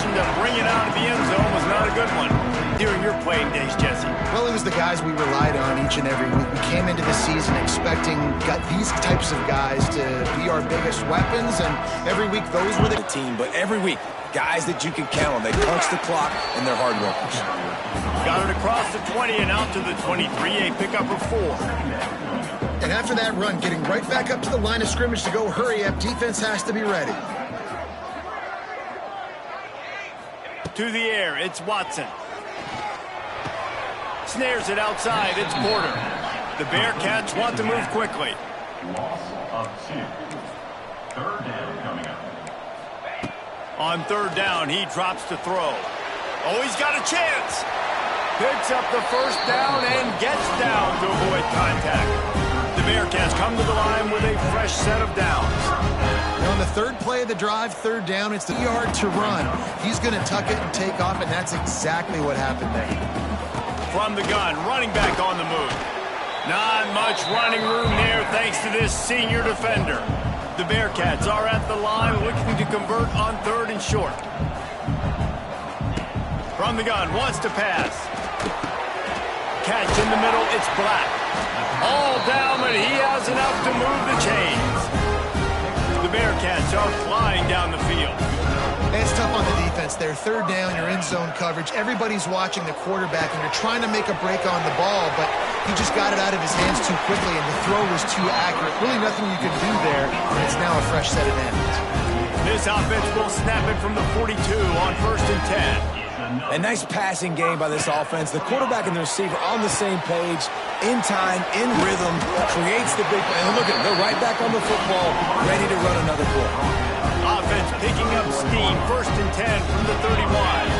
decision to bring it out of the end zone was not a good one. During your playing days, Jesse. Well, it was the guys we relied on each and every week. We came into the season expecting these types of guys to be our biggest weapons, and every week those were the team. But every week, guys that you can count on. They punch the clock, and they're hard workers. Got it across the 20 and out to the 23, a pickup of 4. And after that run, getting right back up to the line of scrimmage to go hurry up, defense has to be ready. To the air, it's Watson. Snares it outside, it's Porter. The Bearcats want to move quickly. Loss of 2. Third down coming up. On third down, he drops to throw. Oh, he's got a chance. Picks up the first down and gets down to avoid contact. The Bearcats come to the line with a fresh set of downs. And on the third play of the drive, third down, it's the yard to run. He's going to tuck it and take off, and that's exactly what happened there. From the gun, running back on the move. Not much running room there thanks to this senior defender. The Bearcats are at the line looking to convert on third and short. From the gun, wants to pass. Catch in the middle, it's Black. All down, but he has enough to move the chains. The Bearcats are flying down the field. It's tough on the defense there. Third down, you're in zone coverage. Everybody's watching the quarterback, and you're trying to make a break on the ball, but he just got it out of his hands too quickly, and the throw was too accurate. Really nothing you can do there, and it's now a fresh set of downs. This offense will snap it from the 42 on first and 10. A nice passing game by this offense. The quarterback and the receiver on the same page, in time, in rhythm, creates the big play. And look at them, they're right back on the football, ready to run another play. Offense picking up steam, first and 10 from the 31.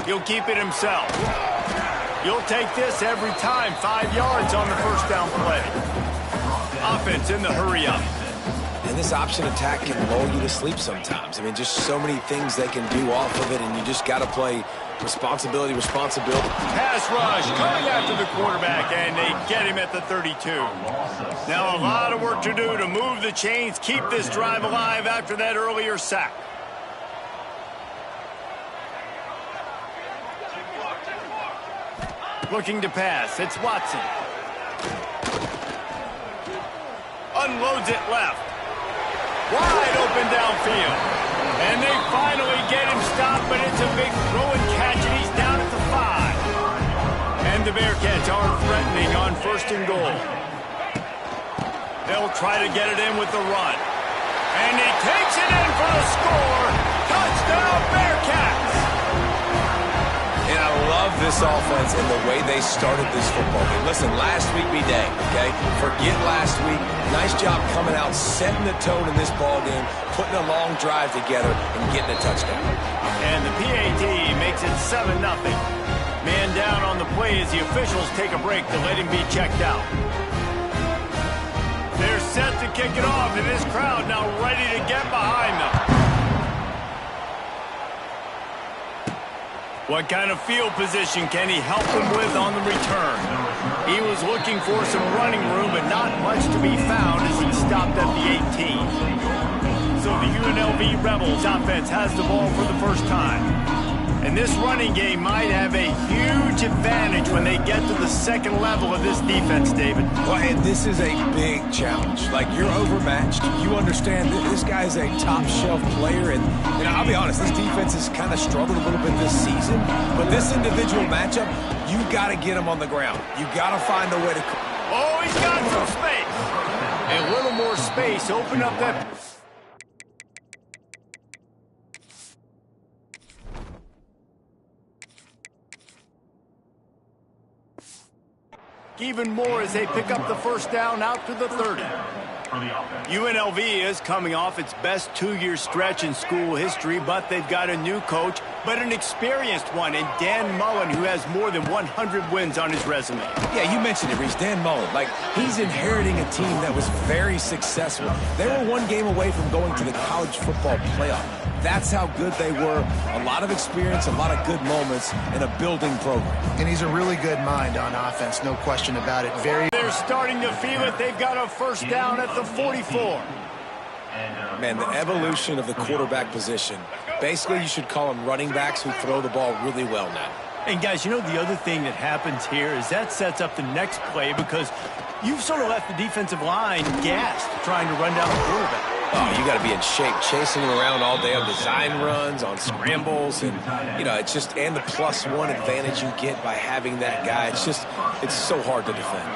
He'll keep it himself. You'll take this every time. 5 yards on the first down play. Offense in the hurry-up. And this option attack can lull you to sleep sometimes. I mean, just so many things they can do off of it, and you just got to play responsibility. Pass rush coming after the quarterback, and they get him at the 32. Now a lot of work to do to move the chains, keep this drive alive after that earlier sack. Looking to pass, it's Watson. Unloads it left. Wide open downfield. And they finally get him stopped, but it's a big throw and catch, and he's down at the 5. And the Bearcats are threatening on first and goal. They'll try to get it in with the run. And he takes it in for the score. Touchdown, Bearcats! And I love this offense and the way they started this football game. Listen, last week be day, okay? Forget last week. Nice job coming out, setting the tone in this ball game, putting a long drive together, and getting a touchdown. And the PAT makes it 7-0. Man down on the play as the officials take a break to let him be checked out. They're set to kick it off, and this crowd now ready to get behind them. What kind of field position can he help them with on the return? He was looking for some running room, but not much to be found as he stopped at the 18. So the UNLV Rebels offense has the ball for the first time. And this running game might have a huge advantage when they get to the second level of this defense, David. Well, and this is a big challenge. Like, you're overmatched. You understand that this guy's a top-shelf player. And I'll be honest, this defense has kind of struggled a little bit this season. But this individual matchup, you got to get him on the ground. You got to find a way to... Oh, he's got some space. A little more space. Open up that... Even more as they pick up the first down out to the 30. UNLV is coming off its best 2-year stretch in school history, but they've got a new coach, but an experienced one in Dan Mullen, who has more than 100 wins on his resume. Yeah, you mentioned it, Reese. Dan Mullen. Like, he's inheriting a team that was very successful. They were one game away from going to the college football playoff. That's how good they were. A lot of experience, a lot of good moments, and a building program. And he's a really good mind on offense, no question about it. They're starting to feel it. They've got a first down at the 44. Man, the evolution of the quarterback position. Basically, you should call them running backs who throw the ball really well now. And guys, you know the other thing that happens here is that sets up the next play because you've sort of left the defensive line gassed trying to run down the quarterback. Oh, you got to be in shape, chasing him around all day on design runs, on scrambles, and, you know, it's just, and the +1 advantage you get by having that guy. It's so hard to defend.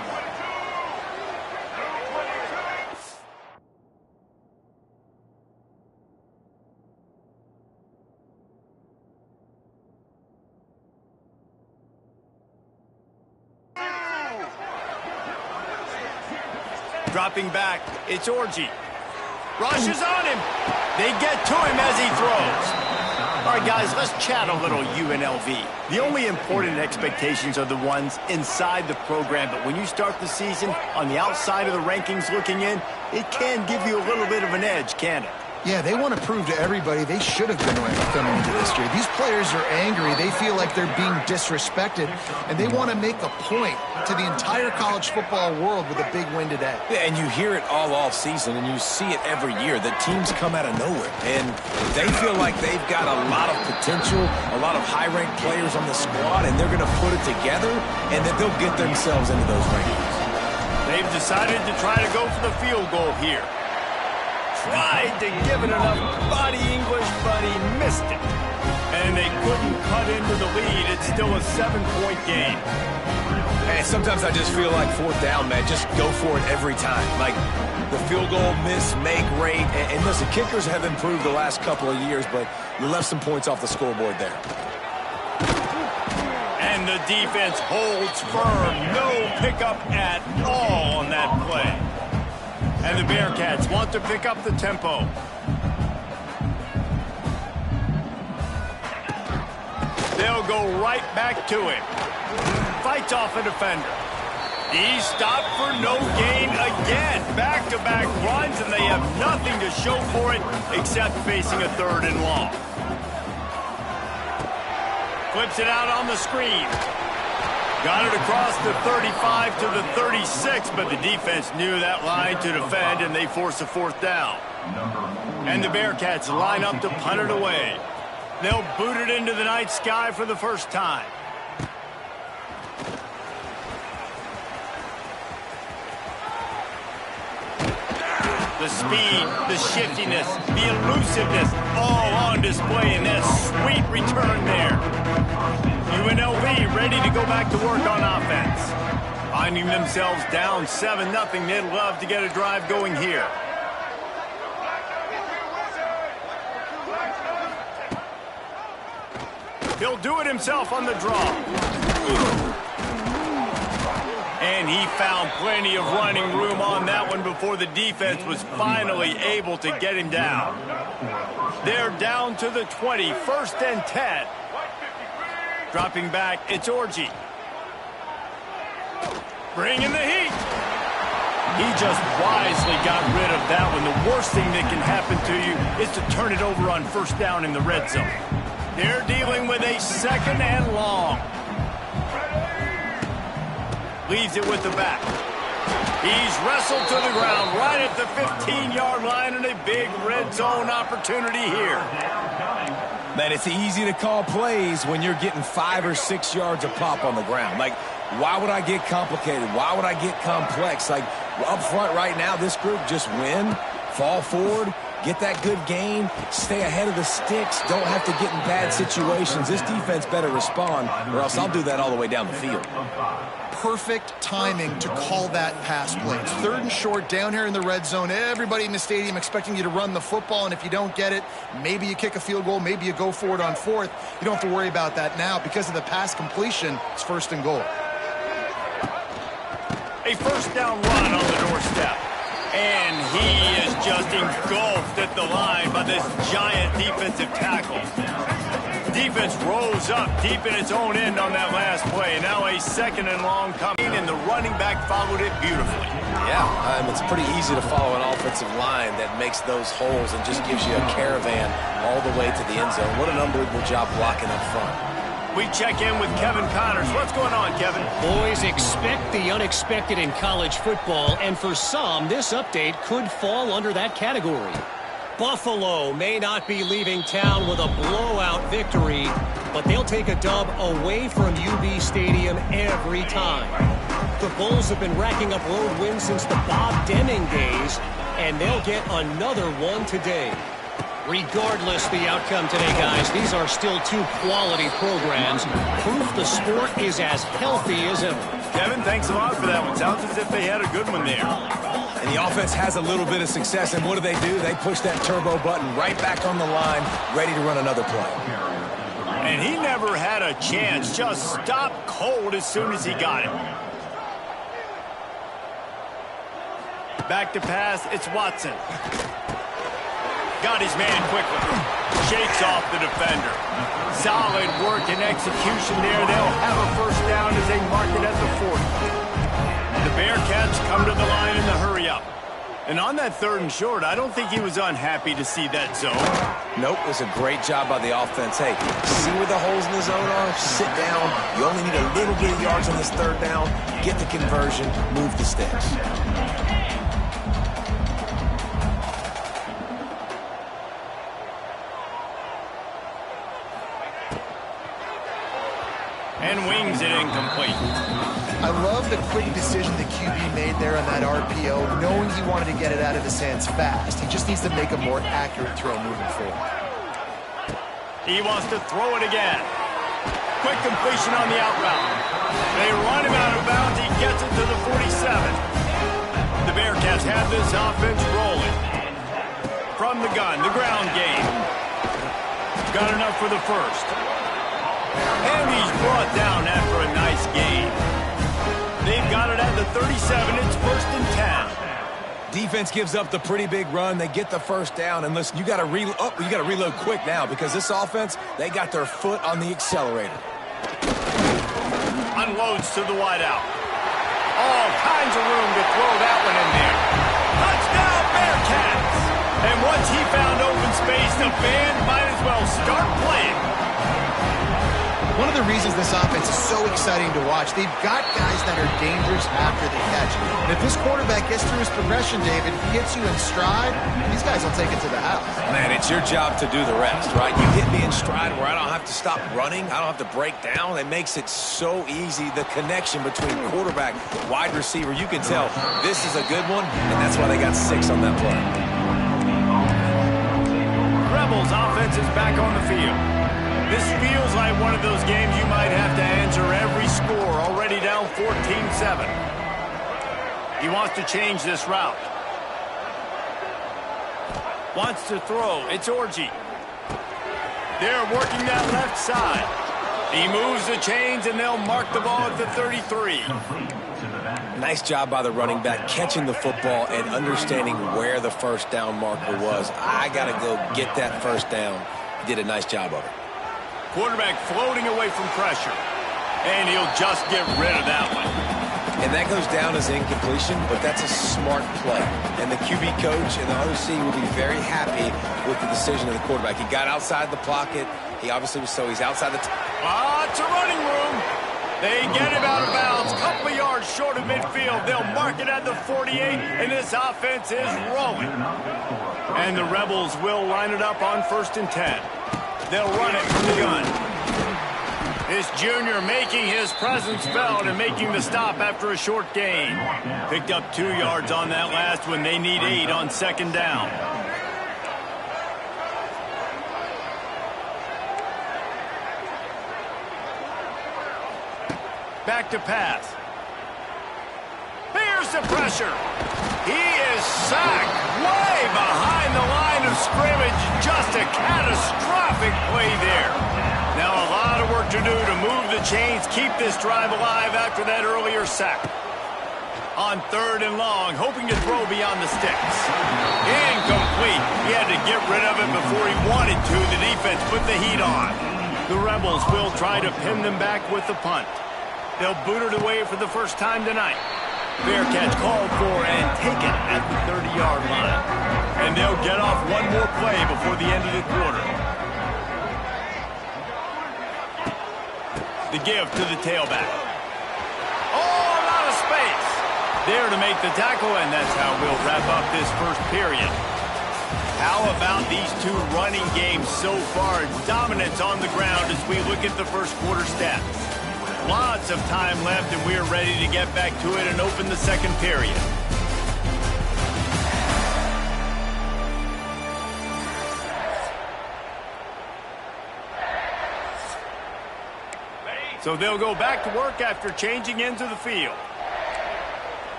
Dropping back, it's Orji. Rush is on him. They get to him as he throws. All right, guys, let's chat a little UNLV. The only important expectations are the ones inside the program, but when you start the season on the outside of the rankings looking in, it can give you a little bit of an edge, can it? Yeah, they want to prove to everybody they should have been ranked coming into this year. These players are angry. They feel like they're being disrespected, and they want to make a point to the entire college football world with a big win today. Yeah, and you hear it all off season, and you see it every year. The teams come out of nowhere, and they feel like they've got a lot of potential, a lot of high-ranked players on the squad, and they're going to put it together, and then they'll get themselves into those rankings. They've decided to try to go for the field goal here. Tried to give it enough body English, but he missed it. And they couldn't cut into the lead. It's still a 7-point game. And sometimes I just feel like fourth down, man, just go for it every time. Like the field goal miss-make rate. And listen, kickers have improved the last couple of years, but you left some points off the scoreboard there. And the defense holds firm. No pickup at all on that play. And the Bearcats want to pick up the tempo. They'll go right back to him. Fights off a defender. He's stopped for no gain again. Back-to-back runs, and they have nothing to show for it except facing a 3rd and long. Flips it out on the screen. Got it across the 35 to the 36, but the defense knew that line to defend, and they force a 4th down. And the Bearcats line up to punt it away. They'll boot it into the night sky for the first time. The speed, the shiftiness, the elusiveness, all on display in that sweet return there. UNLV ready to go back to work on offense. Finding themselves down 7-0, they'd love to get a drive going here. He'll do it himself on the draw. And he found plenty of running room on that one before the defense was finally able to get him down. They're down to the 20, 1st and 10. Dropping back, it's Orji. Bringing the heat. He just wisely got rid of that one. The worst thing that can happen to you is to turn it over on 1st down in the red zone. They're dealing with a 2nd and long. Leaves it with the back. He's wrestled to the ground right at the 15-yard line, and a big red zone opportunity here. Man, it's easy to call plays when you're getting 5 or 6 yards a pop on the ground. Like, why would I get complicated? Why would I get complex? Like, up front right now, this group just win, fall forward, get that good gain, stay ahead of the sticks, don't have to get in bad situations. This defense better respond, or else I'll do that all the way down the field. Perfect timing to call that pass play. It's 3rd and short down here in the red zone. Everybody in the stadium expecting you to run the football, and if you don't get it, maybe you kick a field goal, maybe you go for it on 4th. You don't have to worry about that now. Because of the pass completion, it's 1st and goal. A 1st down run on the doorstep. And he is just engulfed at the line by this giant defensive tackle. Defense rose up deep in its own end on that last play. Now a 2nd and long coming, and the running back followed it beautifully. Yeah, it's pretty easy to follow an offensive line that makes those holes and just gives you a caravan all the way to the end zone. What an unbelievable job blocking up front. We check in with Kevin Connors. What's going on, Kevin? Boys, expect the unexpected in college football, and for some, this update could fall under that category. Buffalo may not be leaving town with a blowout victory, but they'll take a dub away from UB Stadium every time. The Bulls have been racking up road wins since the Bob Deming days, and they'll get another one today. Regardless the outcome today, guys, these are still two quality programs. Proof the sport is as healthy as ever. Kevin, thanks a lot for that one. Sounds as if they had a good one there. And the offense has a little bit of success, and what do? They push that turbo button right back on the line, ready to run another play. And he never had a chance, just stopped cold as soon as he got it. Back to pass, it's Watson. Got his man quickly. Shakes off the defender. Solid work and execution there. They'll have a first down as they mark it at the 40. The Bearcats come to the line in the hurry-up. And on that 3rd and short, I don't think he was unhappy to see that zone. Nope, it was a great job by the offense. Hey, see where the holes in the zone are? Sit down. You only need a little bit of yards on this 3rd down. Get the conversion. Move the sticks. And wings it incomplete. I love the quick decision the QB made there on that RPO, knowing he wanted to get it out of his hands fast. He just needs to make a more accurate throw moving forward. He wants to throw it again. Quick completion on the out route. They run him out of bounds. He gets it to the 47. The Bearcats have this offense rolling. From the gun, the ground game. Got enough for the first. And he's brought down after a nice gain. They've got it at the 37. It's 1st and 10. Defense gives up the pretty big run. They get the first down. And listen, you got to reload quick now because this offense, they got their foot on the accelerator. Unloads to the wideout. All kinds of room to throw that one in there. Touchdown, Bearcats! And once he found open space, the band might as well start playing. One of the reasons this offense is so exciting to watch, they've got guys that are dangerous after the catch. And if this quarterback gets through his progression, David, he hits you in stride, these guys will take it to the house. Man, it's your job to do the rest, right? You hit me in stride where I don't have to stop running. I don't have to break down. It makes it so easy. The connection between quarterback, wide receiver, you can tell this is a good one, and that's why they got 6 on that play. Rebels offense is back on the field. This feels like one of those games you might have to answer every score, already down 14-7. He wants to change this route. Wants to throw. It's Orji. They're working that left side. He moves the chains, and they'll mark the ball at the 33. Nice job by the running back, catching the football and understanding where the first down marker was. I got to go get that first down. He did a nice job of it. Quarterback floating away from pressure. And he'll just get rid of that one. And that goes down as incompletion, but that's a smart play. And the QB coach and the OC will be very happy with the decision of the quarterback. He got outside the pocket. He obviously was, so he's outside the... It's a running room. They get him out of bounds. Couple of yards short of midfield. They'll mark it at the 48, and this offense is rolling. And the Rebels will line it up on 1st and 10. They'll run it from the gun. This junior making his presence felt and making the stop after a short gain. Picked up 2 yards on that last one. They need 8 on 2nd down. Back to pass. Here's the pressure. He is sacked way behind the line of scrimmage. Just a catastrophic play there. Now a lot of work to do to move the chains, keep this drive alive after that earlier sack. On 3rd and long, hoping to throw beyond the sticks. Incomplete. He had to get rid of it before he wanted to. The defense put the heat on. The Rebels will try to pin them back with the punt. They'll boot it away for the first time tonight. Bearcats called for and taken at the 30-yard line. And they'll get off one more play before the end of the quarter. The give to the tailback. Oh, a lot of space. There to make the tackle, and that's how we'll wrap up this first period. How about these two running games so far? Dominance on the ground as we look at the first quarter stats. Lots of time left, and we're ready to get back to it and open the second period. So they'll go back to work after changing into the field.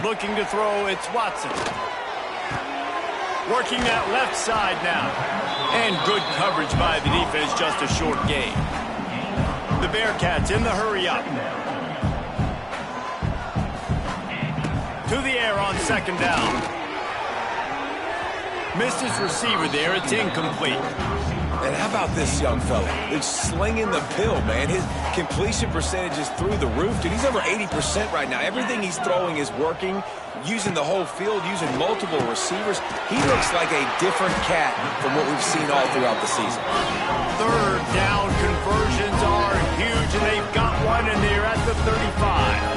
Looking to throw, it's Watson. Working that left side now. And good coverage by the defense, just a short gain. The Bearcats in the hurry up. To the air on second down. Missed his receiver there, it's incomplete. And how about this young fella? He's slinging the pill, man. His completion percentage is through the roof. Dude, he's over 80% right now. Everything he's throwing is working, using the whole field, using multiple receivers. He looks like a different cat from what we've seen all throughout the season. Third down conversions are huge, and they've got one, and they're at the 35.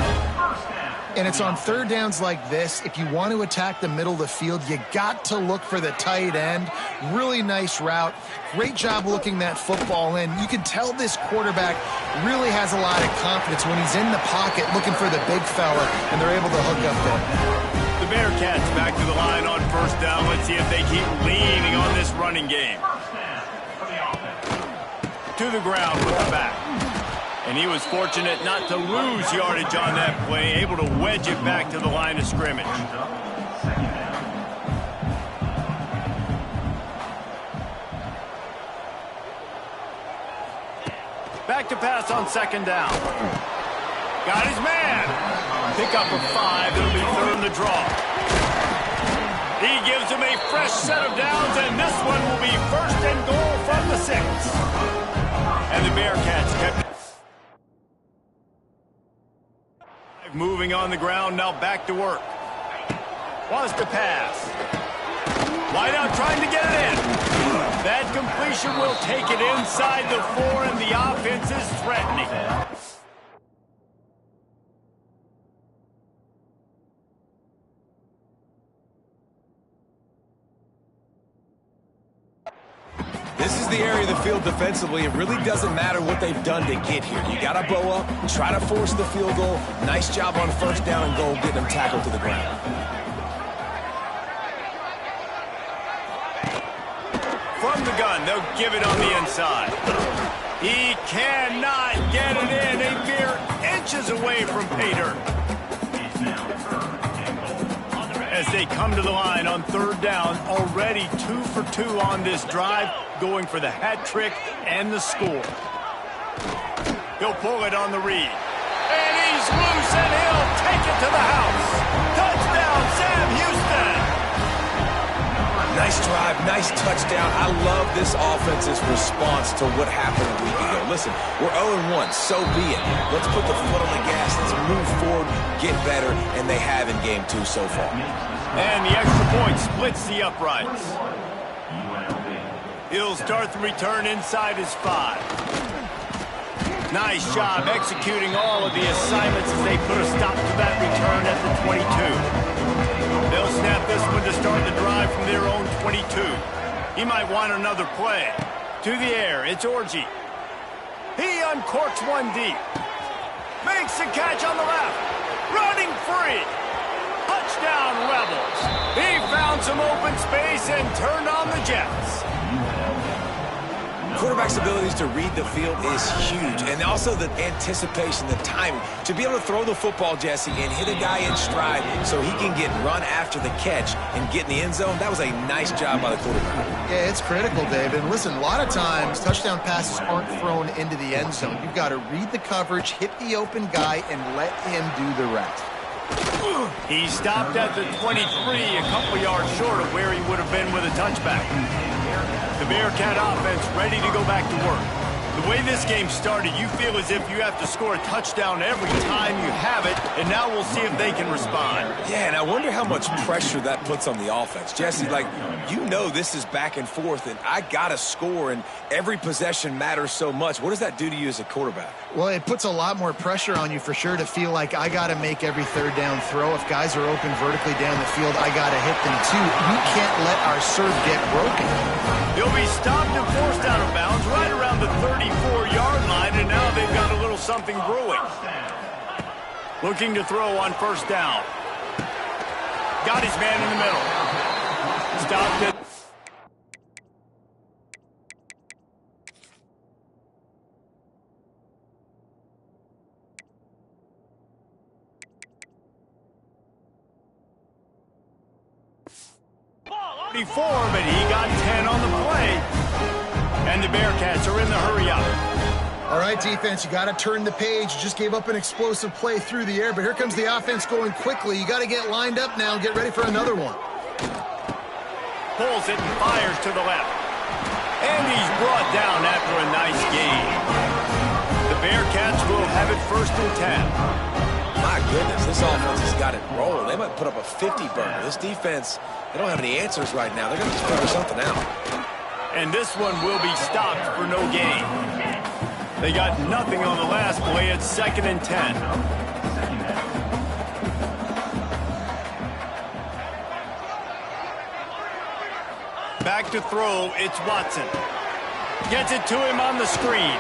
And it's on third downs like this. If you want to attack the middle of the field, you got to look for the tight end. Really nice route. Great job looking that football in. You can tell this quarterback really has a lot of confidence when he's in the pocket looking for the big fella, and they're able to hook up there. The Bearcats back to the line on first down. Let's see if they keep leaning on this running game. To the ground with the back. And he was fortunate not to lose yardage on that play, able to wedge it back to the line of scrimmage. Back to pass on second down. Got his man. Pick up a 5. It'll be third in the draw. He gives him a fresh set of downs, and this one will be first and goal from the 6. And the Bearcats kept moving on the ground, now back to work. Wants to pass. Wide out trying to get it in. That completion will take it inside the 4, and the offense is threatening. This is the area of the field defensively. It really doesn't matter what they've done to get here. You got to bow up, try to force the field goal. Nice job on first down and goal, getting them tackled to the ground. From the gun, they'll give it on the inside. He cannot get it in. A mere inches away from pay dirt. As they come to the line on third down, already 2 for 2 on this drive, going for the hat trick and the score. He'll pull it on the read. And he's loose, and he'll take it to the house. Touchdown, Sam Houston. Nice drive, nice touchdown. I love this offense's response to what happened a week ago. Listen, we're 0-1, so be it. Let's put the foot on the gas. Let's move forward, get better, and they have in game 2 so far. And the extra point splits the uprights. He'll start the return inside his 5. Nice job executing all of the assignments as they put a stop to that return at the 22. They'll snap this one to start the drive from their own 22. He might want another play. To the air, it's Orji. He uncorks one deep. Makes the catch on the left. Running free. Touchdown, Rebels. He found some open space and turned on the Jets. Quarterback's abilities to read the field is huge, and also the anticipation, the timing. To be able to throw the football, Jesse, and hit a guy in stride so he can get run after the catch and get in the end zone, that was a nice job by the quarterback. Yeah, it's critical, David. And listen, a lot of times touchdown passes aren't thrown into the end zone. You've got to read the coverage, hit the open guy, and let him do the rest. He stopped at the 23, a couple yards short of where he would have been with a touchback. The Bearcat offense ready to go back to work. The way this game started, you feel as if you have to score a touchdown every time you have it, and now we'll see if they can respond. Yeah, and I wonder how much pressure that puts on the offense. Jesse, like, you know this is back and forth, and I got to score, and every possession matters so much. What does that do to you as a quarterback? Well, it puts a lot more pressure on you for sure to feel like I got to make every third down throw. If guys are open vertically down the field, I got to hit them too. You can't let our serve get broken. He'll be stopped and forced out of bounds right around the 34-yard line, and now they've got a little something brewing. Looking to throw on first down. Got his man in the middle. Stopped it. Before, but he got 10 on the play. And the Bearcats are in the hurry up. All right, defense, you got to turn the page. You just gave up an explosive play through the air, but here comes the offense going quickly. You got to get lined up now and get ready for another one. Pulls it and fires to the left. And he's brought down after a nice gain. The Bearcats will have it 1st and 10. My goodness, this offense has got it rolling. They might put up a 50-burner. This defense, they don't have any answers right now. They're going to just figure something out. And this one will be stopped for no gain. They got nothing on the last play. It's 2nd and 10. Back to throw, it's Watson. Gets it to him on the screen.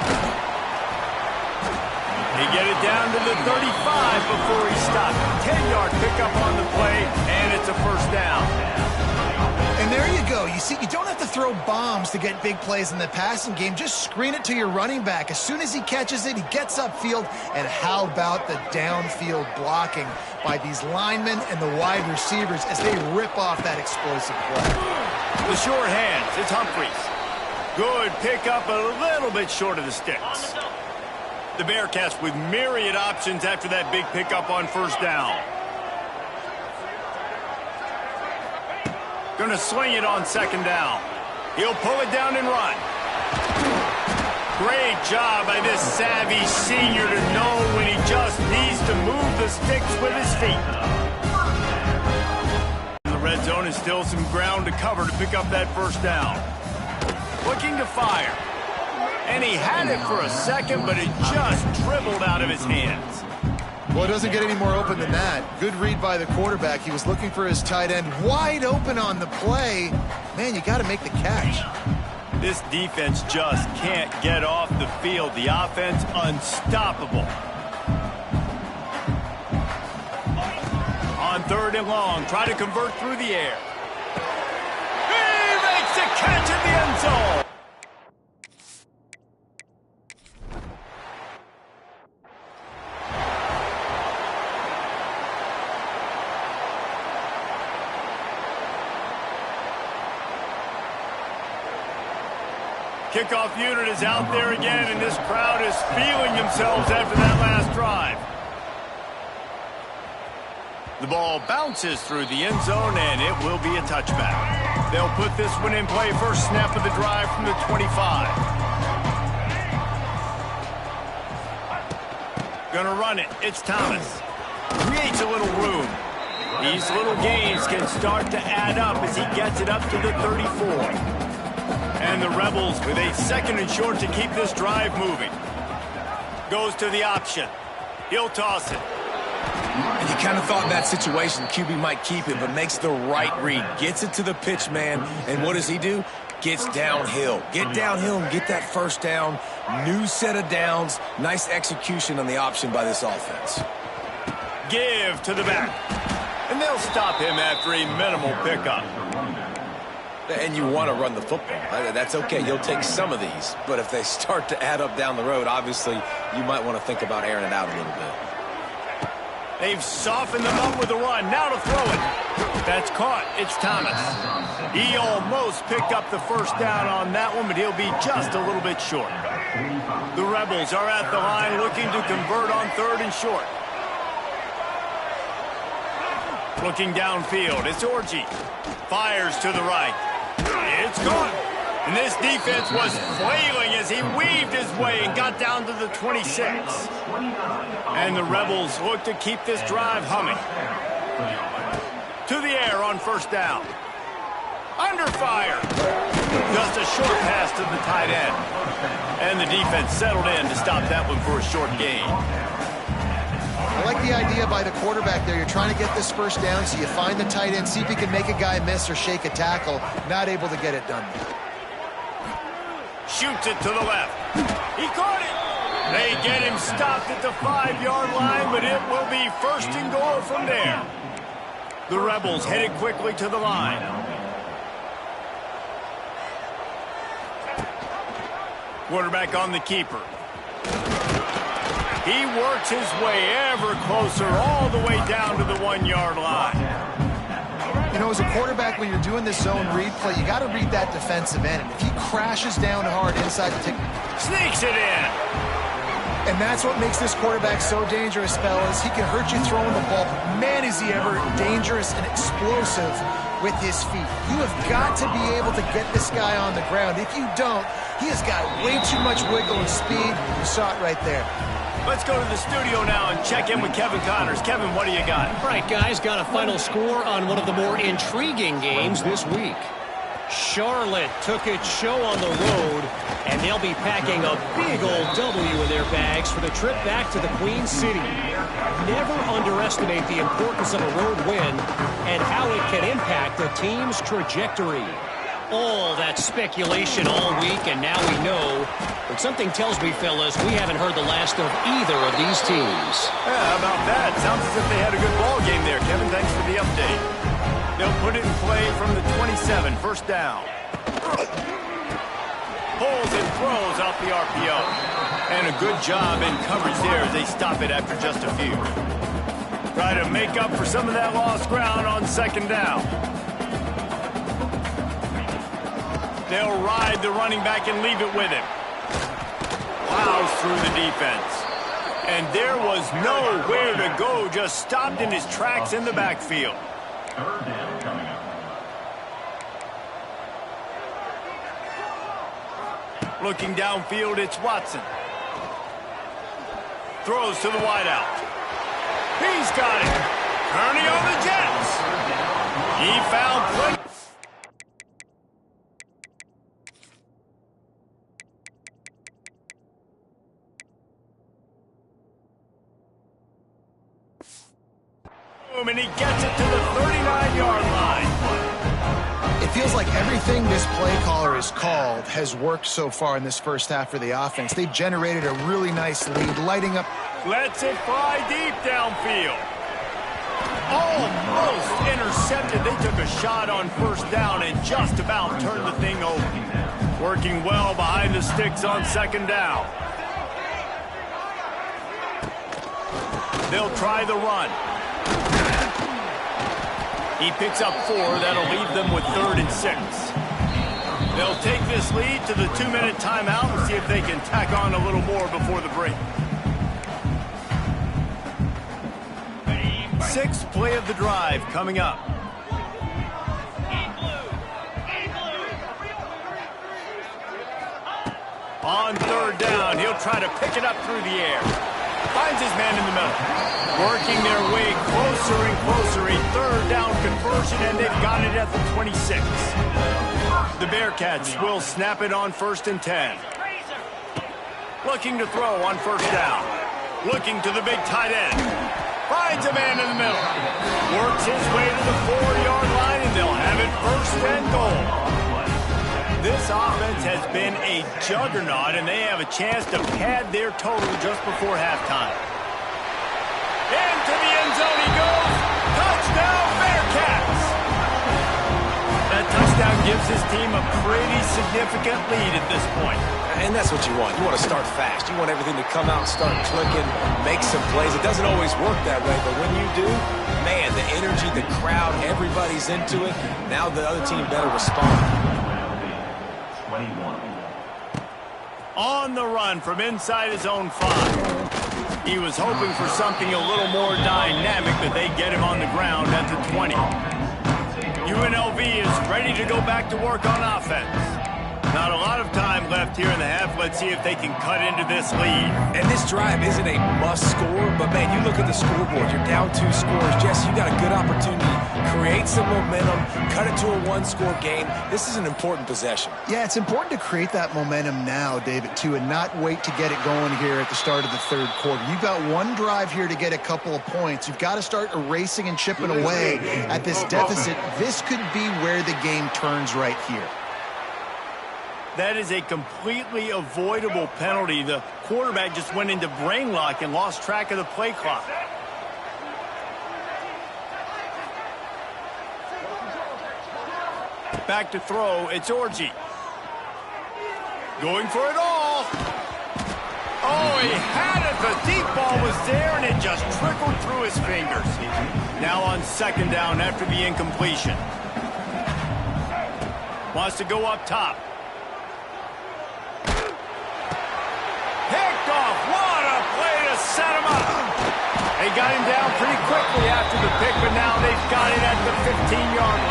They get it down to the 35 before he stopped. 10-yard pickup on the play, and it's a first down. And there you go. You see, you don't have to throw bombs to get big plays in the passing game. Just screen it to your running back. As soon as he catches it, he gets upfield. And how about the downfield blocking by these linemen and the wide receivers as they rip off that explosive play? The short hands, it's Humphreys. Good pickup, a little bit short of the sticks. The Bearcats with myriad options after that big pickup on first down. Going to swing it on 2nd down. He'll pull it down and run. Great job by this savvy senior to know when he just needs to move the sticks with his feet. The red zone is still some ground to cover to pick up that first down. Looking to fire. And he had it for a second, but it just dribbled out of his hands. Well, it doesn't get any more open than that. Good read by the quarterback. He was looking for his tight end wide open on the play. Man, you got to make the catch. This defense just can't get off the field. The offense unstoppable. On 3rd and long, try to convert through the air. He makes a catch in the end zone. Kickoff unit is out there again, and this crowd is feeling themselves after that last drive. The ball bounces through the end zone, and it will be a touchback. They'll put this one in play first snap of the drive from the 25. Gonna run it. It's Thomas. Creates a little room. These little gains can start to add up as he gets it up to the 34. And the Rebels with a 2nd and short to keep this drive moving. Goes to the option. He'll toss it. And you kind of thought in that situation QB might keep it, but makes the right read. Gets it to the pitch man, and what does he do? Gets downhill. Get downhill and get that first down. New set of downs. Nice execution on the option by this offense. Give to the back. And they'll stop him after a minimal pickup. And you want to run the football. That's okay. You'll take some of these. But if they start to add up down the road, obviously, you might want to think about airing it out a little bit. They've softened them up with a run. Now to throw it. That's caught. It's Thomas. He almost picked up the first down on that one, but he'll be just a little bit short. The Rebels are at the line looking to convert on 3rd and short. Looking downfield. It's Orji. Fires to the right. It's gone. And this defense was flailing as he weaved his way and got down to the 26. And the Rebels look to keep this drive humming. To the air on first down. Under fire. Just a short pass to the tight end. And the defense settled in to stop that one for a short gain. I like the idea by the quarterback there. You're trying to get this first down, so you find the tight end, see if he can make a guy miss or shake a tackle. Not able to get it done. Shoots it to the left. He caught it. They get him stopped at the 5-yard line, but it will be first and goal from there. The Rebels headed quickly to the line. Quarterback on the keeper. He works his way ever closer all the way down to the 1-yard line. You know, as a quarterback, when you're doing this zone read play, you got to read that defensive end. If he crashes down hard inside the sneaks it in. And that's what makes this quarterback so dangerous, fellas. He can hurt you throwing the ball. Man, is he ever dangerous and explosive with his feet. You have got to be able to get this guy on the ground. If you don't, he has got way too much wiggle and speed. You saw it right there. Let's go to the studio now and check in with Kevin Connors. Kevin, what do you got? All right, guys, got a final score on one of the more intriguing games this week. Charlotte took its show on the road, and they'll be packing a big old W in their bags for the trip back to the Queen City. Never underestimate the importance of a road win and how it can impact a team's trajectory. All that speculation all week, and now we know. But something tells me, fellas, we haven't heard the last of either of these teams. Yeah, how about that? Sounds as if they had a good ball game there. Kevin, thanks for the update. They'll put it in play from the 27, first down. Pulls and throws off the RPO. And a good job in coverage there as they stop it after just a few. Try to make up for some of that lost ground on second down. They'll ride the running back and leave it with him. Plows through the defense. And there was nowhere to go, just stopped in his tracks in the backfield. Third down coming up. Looking downfield, it's Watson. Throws to the wideout. He's got it. Kearney on the Jets. He found plenty. And he gets it to the 39-yard line. It feels like everything this play caller has called has worked so far in this first half for the offense. They've generated a really nice lead, lighting up. Lets it fly deep downfield. Almost intercepted. They took a shot on first down and just about turned the thing over. Working well behind the sticks on second down. They'll try the run. He picks up 4. That'll leave them with 3rd and 6. They'll take this lead to the 2-minute timeout and see if they can tack on a little more before the break. 6th play of the drive coming up. On 3rd down, he'll try to pick it up through the air. Finds his man in the middle. Working their way closer and closer. A 3rd down conversion, and they've got it at the 26. The Bearcats will snap it on 1st and 10. Looking to throw on 1st down. Looking to the big tight end. Finds a man in the middle. Works his way to the 4-yard line, and they'll have it 1st and goal. This offense has been a juggernaut, and they have a chance to pad their total just before halftime. Into the end zone he goes. Touchdown, Bearcats! That touchdown gives his team a pretty significant lead at this point. And that's what you want. You want to start fast. You want everything to come out, start clicking, make some plays. It doesn't always work that way, but when you do, man, the energy, the crowd, everybody's into it. Now the other team better respond. 21. On the run from inside his own 5. He was hoping for something a little more dynamic, but they get him on the ground at the 20. UNLV is ready to go back to work on offense. Not a lot of time left here in the half. Let's see if they can cut into this lead. And this drive isn't a must score, but man, you look at the scoreboard, you're down 2 scores. Jesse, you got a good opportunity. Create some momentum, cut it to a 1-score game. This is an important possession. Yeah, it's important to create that momentum now, David, too, and not wait to get it going here at the start of the third quarter. You've got one drive here to get a couple of points. You've got to start erasing and chipping away at this deficit. This could be where the game turns right here. That is a completely avoidable penalty. The quarterback just went into brain lock and lost track of the play clock. Back to throw, it's Orji. Going for it all. Oh, he had it. The deep ball was there, and it just trickled through his fingers. Now on second down after the incompletion. Wants to go up top. Picked off. What a play to set him up. They got him down pretty quickly after the pick, but now they've got it at the 15-yard line.